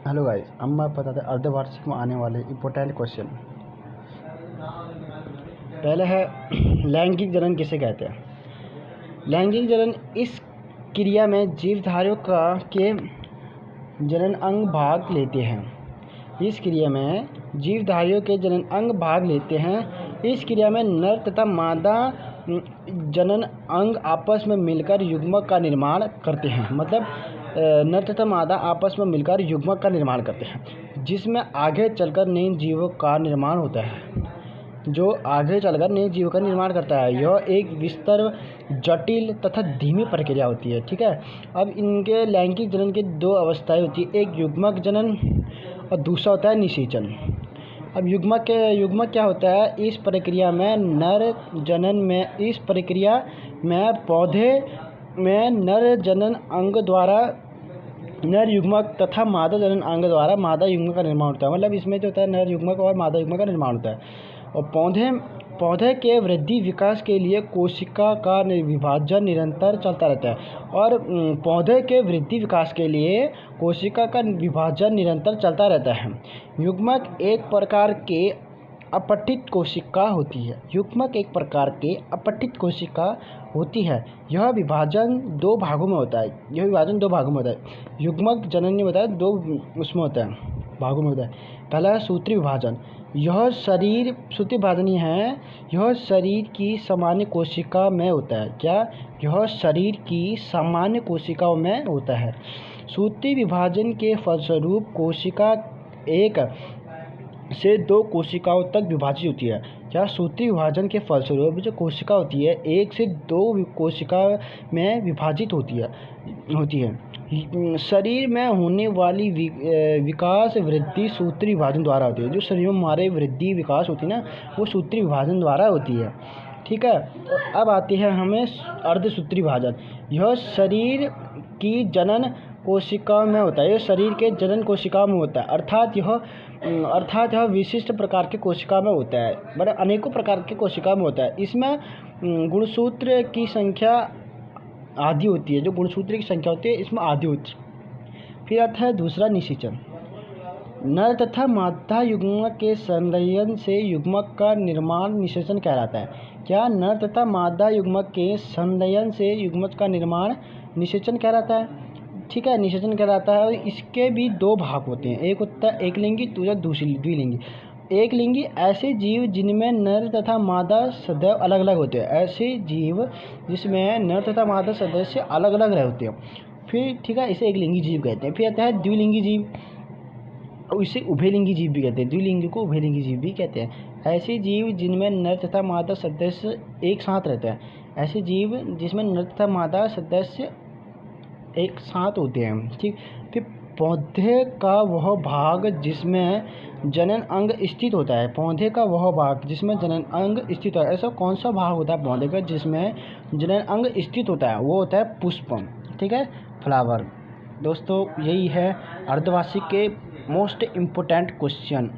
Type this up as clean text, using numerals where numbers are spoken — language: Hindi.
हेलो गाइस, हम आप बताते हैं अर्धवार्षिक में आने वाले इम्पोर्टेंट क्वेश्चन। पहले है लैंगिक जनन किसे कहते हैं। लैंगिक जनन इस क्रिया में जीवधारियों के जनन अंग भाग लेते हैं। इस क्रिया में जीवधारियों के जनन अंग भाग लेते हैं। इस क्रिया में नर तथा मादा जनन अंग आपस में मिलकर युग्मक का निर्माण करते हैं। मतलब नर तथा मादा आपस में मिलकर युग्मक का निर्माण करते हैं, जिसमें आगे चलकर नए जीवों का निर्माण होता है। जो आगे चलकर नए जीवों का निर्माण करता है, यह एक विस्तार, जटिल तथा धीमी प्रक्रिया होती है। ठीक है। अब इनके लैंगिक जनन की दो अवस्थाएं होती है, एक युग्मक जनन और दूसरा होता है निषेचन। अब युग्मक क्या होता है। इस प्रक्रिया में पौधे में नर जनन अंग द्वारा नर युग्मक तथा मादा जनन अंग द्वारा मादा युग्मक का निर्माण होता है। मतलब इसमें जो होता है नर युग्मक और मादा युग्मक का निर्माण होता है। और पौधे के वृद्धि विकास के लिए कोशिका का विभाजन निरंतर चलता रहता है। और पौधे के वृद्धि विकास के लिए कोशिका का विभाजन निरंतर चलता रहता है। युग्मक एक प्रकार के अपठित कोशिका होती है। युग्मक एक प्रकार के अपठित कोशिका होती है। यह विभाजन दो भागों में होता है। युग्मक जनन में बताया दो उसमें होता है, भागों में होता है। पहला है सूत्री विभाजन। यह शरीर की सामान्य कोशिका में होता है। क्या? यह शरीर की सामान्य कोशिकाओं में होता है। सूत्री विभाजन के फलस्वरूप कोशिका एक से दो कोशिकाओं तक विभाजित होती है। क्या? सूत्री विभाजन के फलस्वरूप जो कोशिका होती है, एक से दो कोशिका में विभाजित होती है। शरीर में होने वाली विकास वृद्धि सूत्री विभाजन द्वारा होती है। जो शरीर में हमारे वृद्धि विकास होती है ना, वो सूत्री विभाजन द्वारा होती है। ठीक है। अब आती है हमें अर्धसूत्री विभाजन। यह शरीर की जनन कोशिका में होता है। यह शरीर के जनन कोशिका में होता है। अर्थात यह विशिष्ट प्रकार के कोशिका में होता है। मतलब अनेकों प्रकार के कोशिका में होता है। इसमें गुणसूत्र की संख्या आधी होती है। जो गुणसूत्र की संख्या होती है इसमें आधी होती है। फिर आता है दूसरा निषेचन। नर तथा मादा युग्मक के संलयन से युग्मक का निर्माण निषेचन कहलाता है। क्या? नर तथा मादा युग्मक के संलयन से युग्मक का निर्माण निषेचन कहलाता है। ठीक है, निषेचन कहलाता है। और इसके भी दो भाग होते हैं, एक होता है एकलिंगी, दूसरा द्विलिंगी। एकलिंगी ऐसे जीव जिनमें नर तथा मादा सदैव अलग अलग होते हैं। ऐसे जीव जिसमें नर तथा मादा सदस्य अलग अलग होते हैं। फिर ठीक है, इसे एकलिंगी जीव कहते हैं। फिर आता है द्विलिंगी जीव, और इसे उभयलिंगी जीव भी कहते हैं। द्विलिंगी को उभयलिंगी जीव भी कहते हैं। ऐसे जीव जिनमें नर तथा मादा सदस्य एक साथ रहते हैं। ऐसे जीव जिसमें नर तथा मादा सदस्य एक साथ होते हैं। ठीक। फिर पौधे का वह भाग जिसमें जनन अंग स्थित होता है। पौधे का वह भाग जिसमें जनन अंग स्थित होता है। ऐसा कौन सा भाग होता है पौधे का जिसमें जनन अंग स्थित होता है? वो होता है पुष्पम। ठीक है, फ्लावर। दोस्तों, यही है अर्धवार्षिक के मोस्ट इम्पोर्टेंट क्वेश्चन।